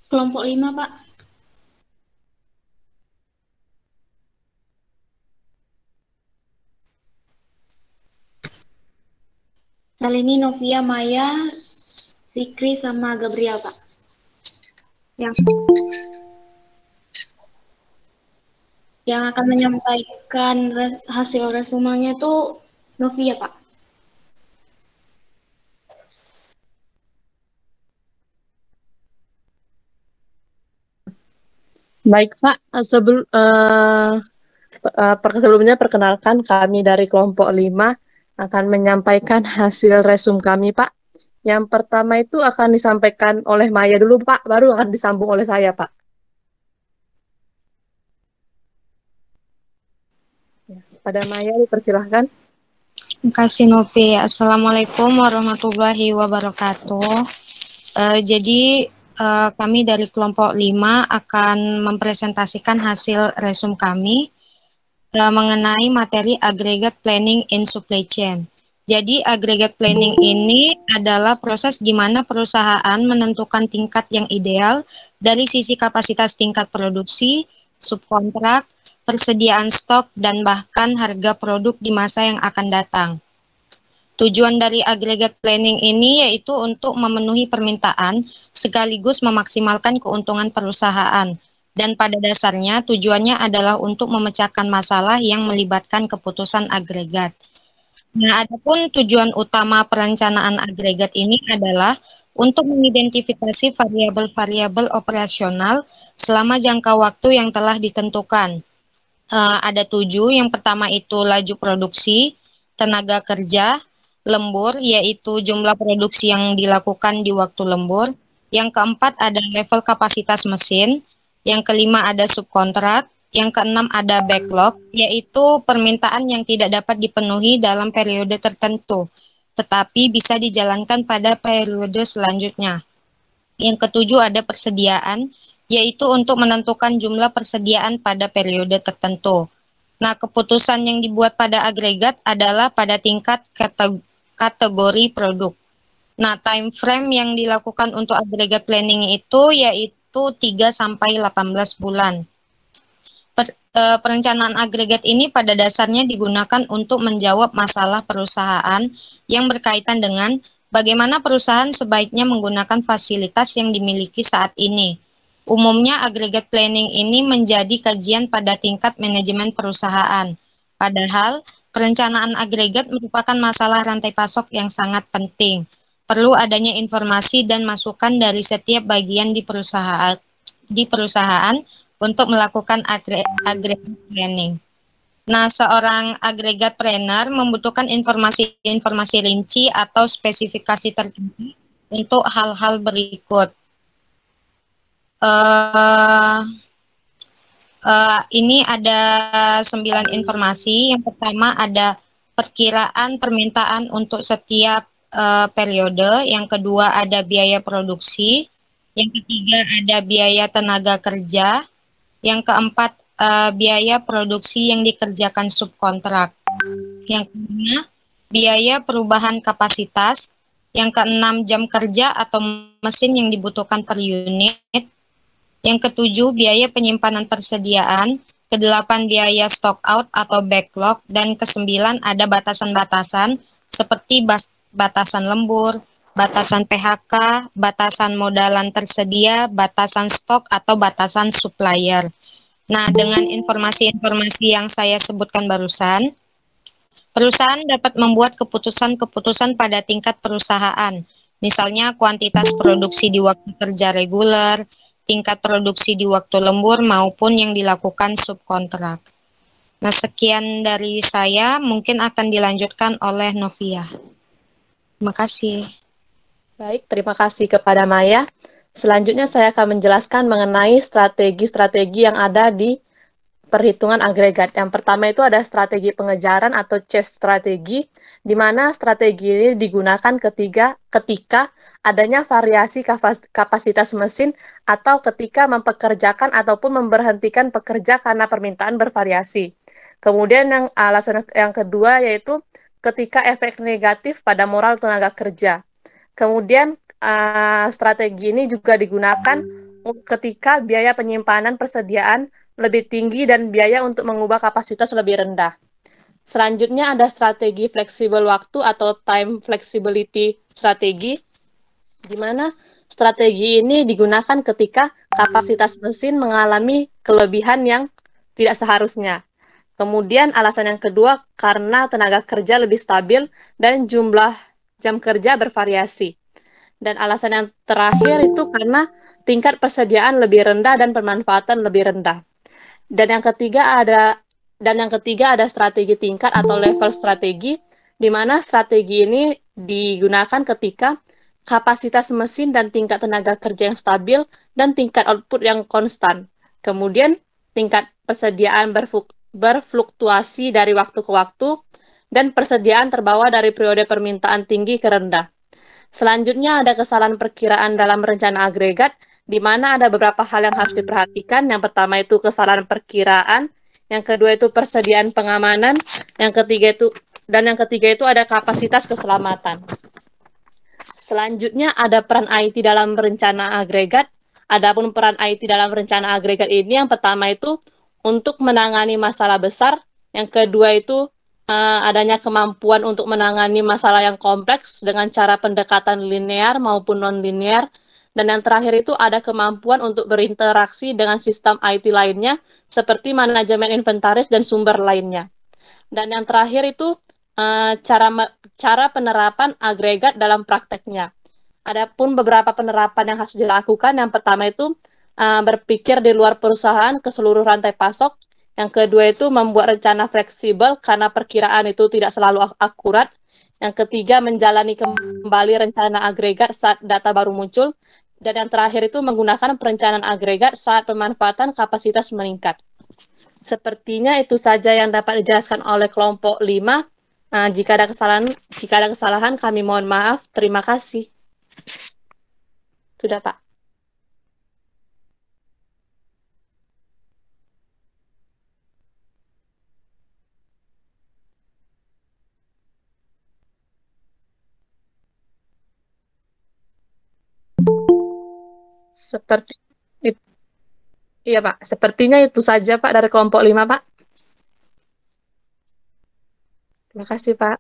Kelompok 5, Pak. Salini, Novia, Maya, Fikri, sama Gabriel, Pak. Yang akan menyampaikan hasil resumanya itu Novia, Pak. Baik Pak, sebelumnya perkenalkan kami dari kelompok 5 akan menyampaikan hasil resum kami Pak. Yang pertama itu akan disampaikan oleh Maya dulu Pak, baru akan disambung oleh saya Pak. Pada Maya dipersilahkan. Terima kasih Novi. Assalamualaikum warahmatullahi wabarakatuh. Jadi kami dari kelompok 5 akan mempresentasikan hasil resum kami mengenai materi aggregate planning in supply chain. Jadi aggregate planning ini adalah proses di mana perusahaan menentukan tingkat yang ideal dari sisi kapasitas tingkat produksi, subkontrak, persediaan stok, dan bahkan harga produk di masa yang akan datang. Tujuan dari aggregate planning ini yaitu untuk memenuhi permintaan sekaligus memaksimalkan keuntungan perusahaan. Dan pada dasarnya tujuannya adalah untuk memecahkan masalah yang melibatkan keputusan agregat. Nah, adapun tujuan utama perencanaan agregat ini adalah untuk mengidentifikasi variabel-variabel operasional selama jangka waktu yang telah ditentukan. Ada 7, yang pertama itu laju produksi, tenaga kerja, lembur, yaitu jumlah produksi yang dilakukan di waktu lembur. Yang keempat ada level kapasitas mesin. Yang kelima ada subkontrak. Yang keenam ada backlog, yaitu permintaan yang tidak dapat dipenuhi dalam periode tertentu, tetapi bisa dijalankan pada periode selanjutnya. Yang ketujuh ada persediaan, yaitu untuk menentukan jumlah persediaan pada periode tertentu. Nah, keputusan yang dibuat pada agregat adalah pada tingkat kategori produk. Nah, time frame yang dilakukan untuk agregat planning itu yaitu 3 sampai 18 bulan. Perencanaan agregat ini pada dasarnya digunakan untuk menjawab masalah perusahaan yang berkaitan dengan bagaimana perusahaan sebaiknya menggunakan fasilitas yang dimiliki saat ini. Umumnya agregat planning ini menjadi kajian pada tingkat manajemen perusahaan. Padahal perencanaan agregat merupakan masalah rantai pasok yang sangat penting. Perlu adanya informasi dan masukan dari setiap bagian di perusahaan untuk melakukan agregat planning. Nah, seorang agregat planner membutuhkan informasi-informasi rinci atau spesifikasi tertentu untuk hal-hal berikut. Ini ada 9 informasi. Yang pertama ada perkiraan permintaan untuk setiap periode. Yang kedua ada biaya produksi. Yang ketiga ada biaya tenaga kerja. Yang keempat, biaya produksi yang dikerjakan subkontrak. Yang kelima, biaya perubahan kapasitas. Yang keenam, jam kerja atau mesin yang dibutuhkan per unit. Yang ketujuh, biaya penyimpanan persediaan. Kedelapan, biaya stock out atau backlog. Dan kesembilan, ada batasan-batasan seperti batasan lembur, batasan PHK, batasan modalan tersedia, batasan stok atau batasan supplier. Nah, dengan informasi-informasi yang saya sebutkan barusan, perusahaan dapat membuat keputusan-keputusan pada tingkat perusahaan. Misalnya kuantitas produksi di waktu kerja reguler, tingkat produksi di waktu lembur maupun yang dilakukan subkontrak. Nah, sekian dari saya, mungkin akan dilanjutkan oleh Novia. Terima kasih. Baik, terima kasih kepada Maya. Selanjutnya saya akan menjelaskan mengenai strategi-strategi yang ada di perhitungan agregat. Yang pertama itu ada strategi pengejaran atau chase strategi, di mana strategi ini digunakan ketika adanya variasi kapasitas mesin atau ketika mempekerjakan ataupun memberhentikan pekerja karena permintaan bervariasi. Kemudian yang alasan yang kedua yaitu ketika efek negatif pada moral tenaga kerja. Kemudian strategi ini juga digunakan ketika biaya penyimpanan persediaan lebih tinggi dan biaya untuk mengubah kapasitas lebih rendah. Selanjutnya ada strategi fleksibel waktu atau time flexibility strategi, di mana strategi ini digunakan ketika kapasitas mesin mengalami kelebihan yang tidak seharusnya. Kemudian alasan yang kedua, karena tenaga kerja lebih stabil dan jumlah jam kerja bervariasi. Dan alasan yang terakhir itu karena tingkat persediaan lebih rendah dan pemanfaatan lebih rendah. Dan yang ketiga ada strategi tingkat atau level strategi, di mana strategi ini digunakan ketika kapasitas mesin dan tingkat tenaga kerja yang stabil dan tingkat output yang konstan. Kemudian tingkat persediaan berfluktuasi dari waktu ke waktu dan persediaan terbawa dari periode permintaan tinggi ke rendah. Selanjutnya ada kesalahan perkiraan dalam rencana agregat, di mana ada beberapa hal yang harus diperhatikan. Yang pertama itu kesalahan perkiraan, yang kedua itu persediaan pengamanan, yang ketiga itu ada kapasitas keselamatan. Selanjutnya ada peran IT dalam rencana agregat. Adapun peran IT dalam rencana agregat ini yang pertama itu untuk menangani masalah besar, yang kedua itu adanya kemampuan untuk menangani masalah yang kompleks dengan cara pendekatan linear maupun non-linear, dan yang terakhir itu ada kemampuan untuk berinteraksi dengan sistem IT lainnya seperti manajemen inventaris dan sumber lainnya. Dan yang terakhir itu cara penerapan agregat dalam prakteknya. Adapun beberapa penerapan yang harus dilakukan, yang pertama itu berpikir di luar perusahaan ke seluruh rantai pasok. Yang kedua itu membuat rencana fleksibel karena perkiraan itu tidak selalu akurat. Yang ketiga menjalani kembali rencana agregat saat data baru muncul. Dan yang terakhir itu menggunakan perencanaan agregat saat pemanfaatan kapasitas meningkat. Sepertinya itu saja yang dapat dijelaskan oleh kelompok 5. Jika ada kesalahan kami mohon maaf. Terima kasih. Sudah, Pak. Seperti itu. Iya, Pak. Sepertinya itu saja, Pak, dari kelompok 5, Pak. Terima kasih, Pak.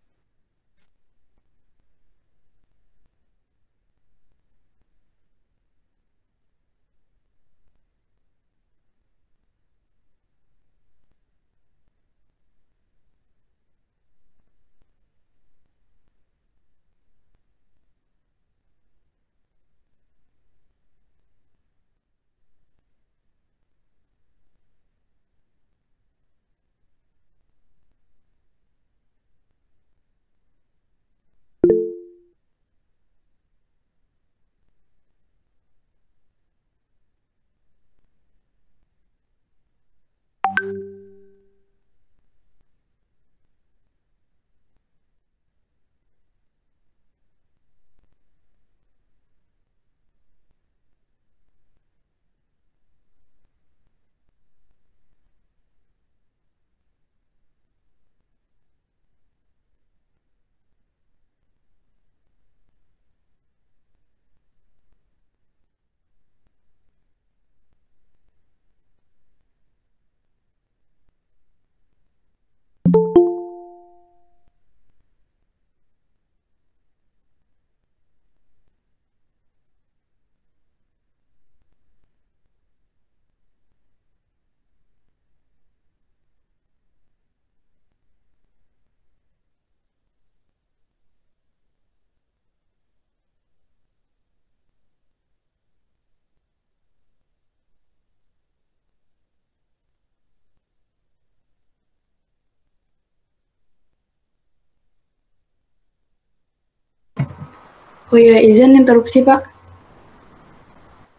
Oh ya, izin interupsi Pak.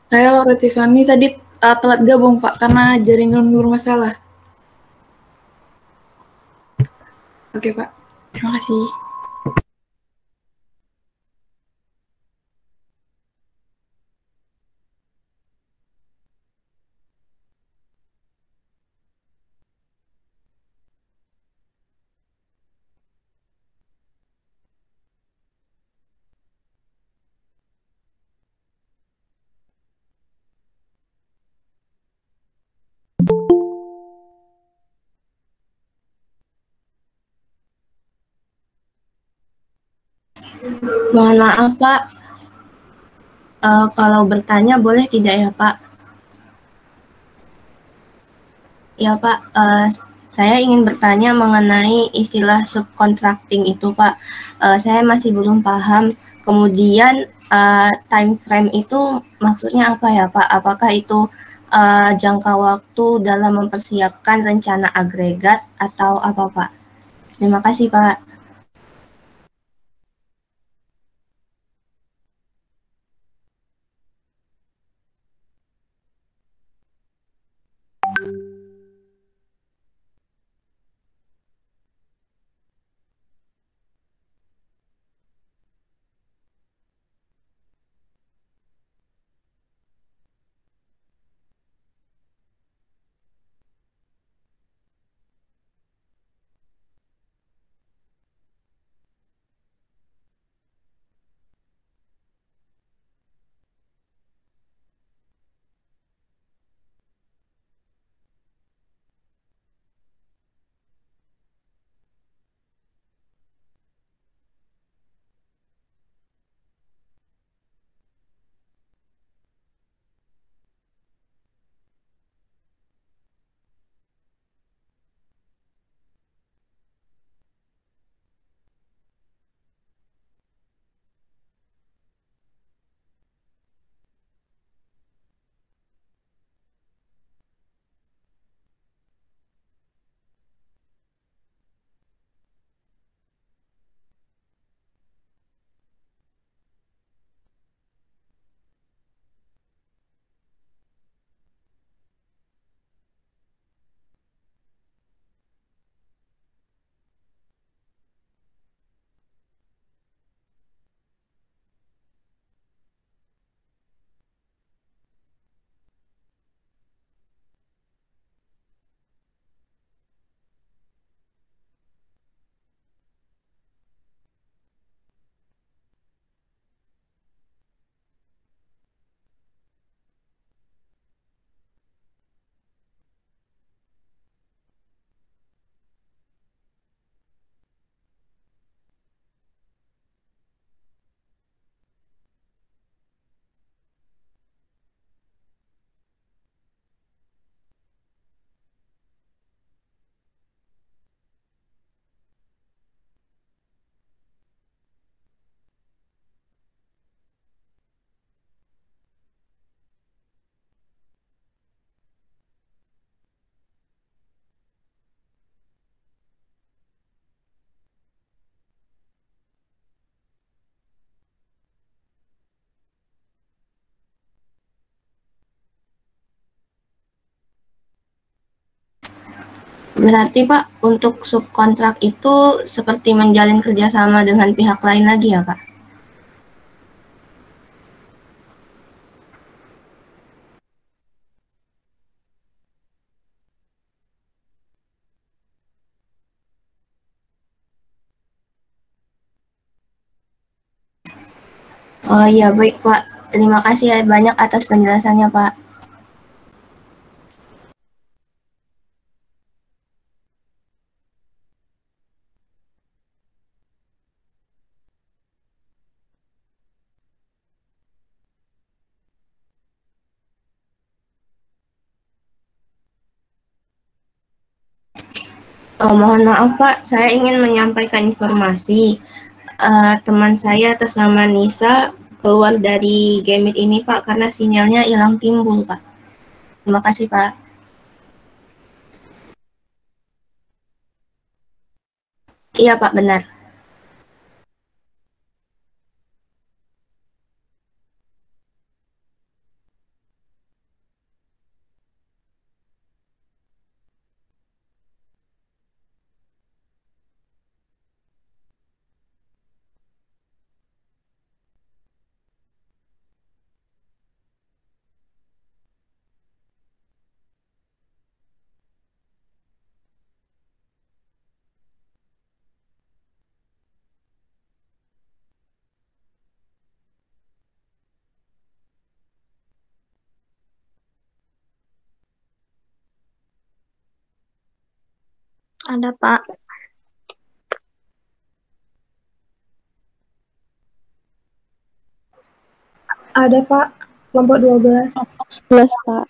Saya Laura Tiffany tadi telat gabung Pak karena jaringan bermasalah. Oke Pak, terima kasih. Mohon maaf Pak, kalau bertanya boleh tidak ya Pak? Ya Pak, saya ingin bertanya mengenai istilah subcontracting itu Pak. Saya masih belum paham. Kemudian time frame itu maksudnya apa ya Pak? Apakah itu jangka waktu dalam mempersiapkan rencana agregat atau apa Pak? Terima kasih Pak. Berarti Pak, untuk subkontrak itu seperti menjalin kerjasama dengan pihak lain lagi ya Pak? Oh iya baik Pak, terima kasih ya banyak atas penjelasannya Pak. Mohon maaf Pak, saya ingin menyampaikan informasi. Teman saya atas nama Nisa keluar dari Gamit ini Pak karena sinyalnya hilang timbul Pak. Terima kasih Pak. Iya Pak, benar. Ada Pak. Ada Pak, kelompok 12. 11 Pak.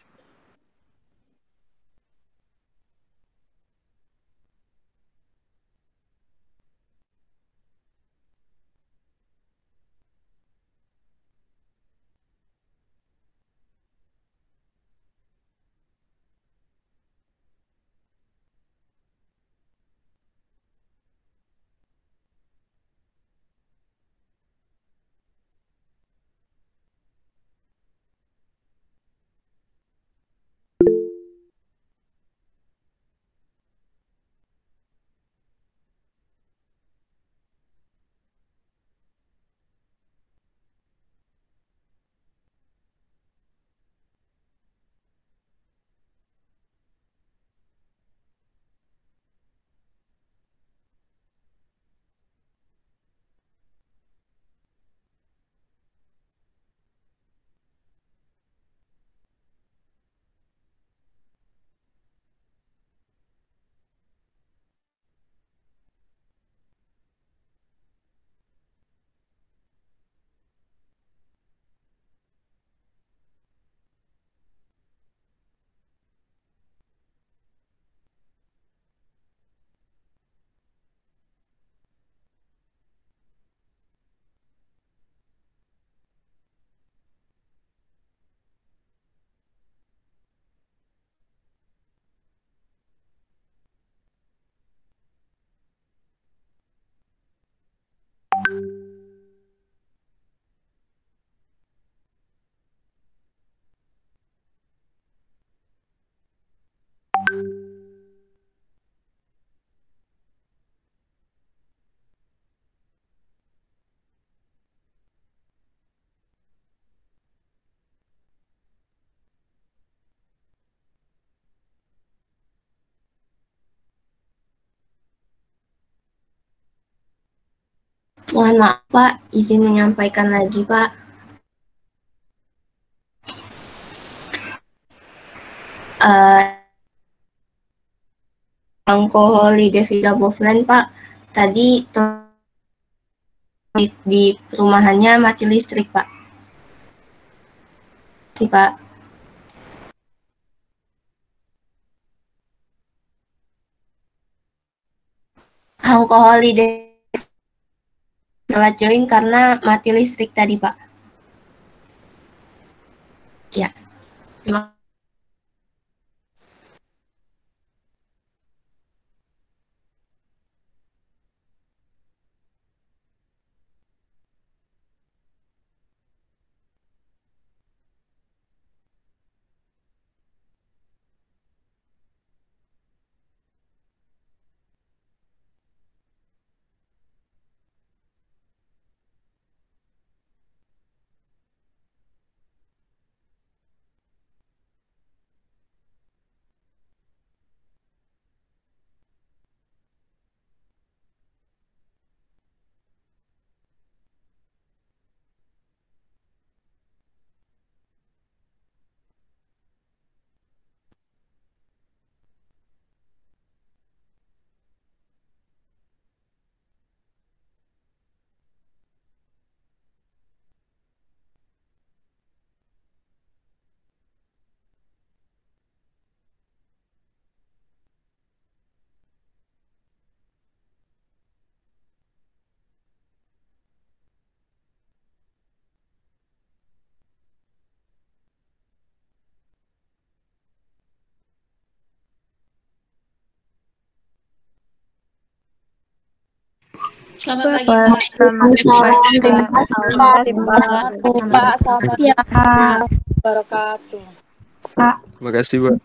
Mohon maaf Pak, izin menyampaikan lagi Pak. Alkoholi defibrillaboflen Pak, tadi di perumahannya mati listrik Pak. Si Pak. Alkoholi salah join karena mati listrik tadi Pak. Ya, terima kasih. Selamat pagi, Pak. Selamat pagi. Terima kasih, Pak. Pak, selamat Iya, Pak. wabarakatuh. Pak, Terima kasih, Pak.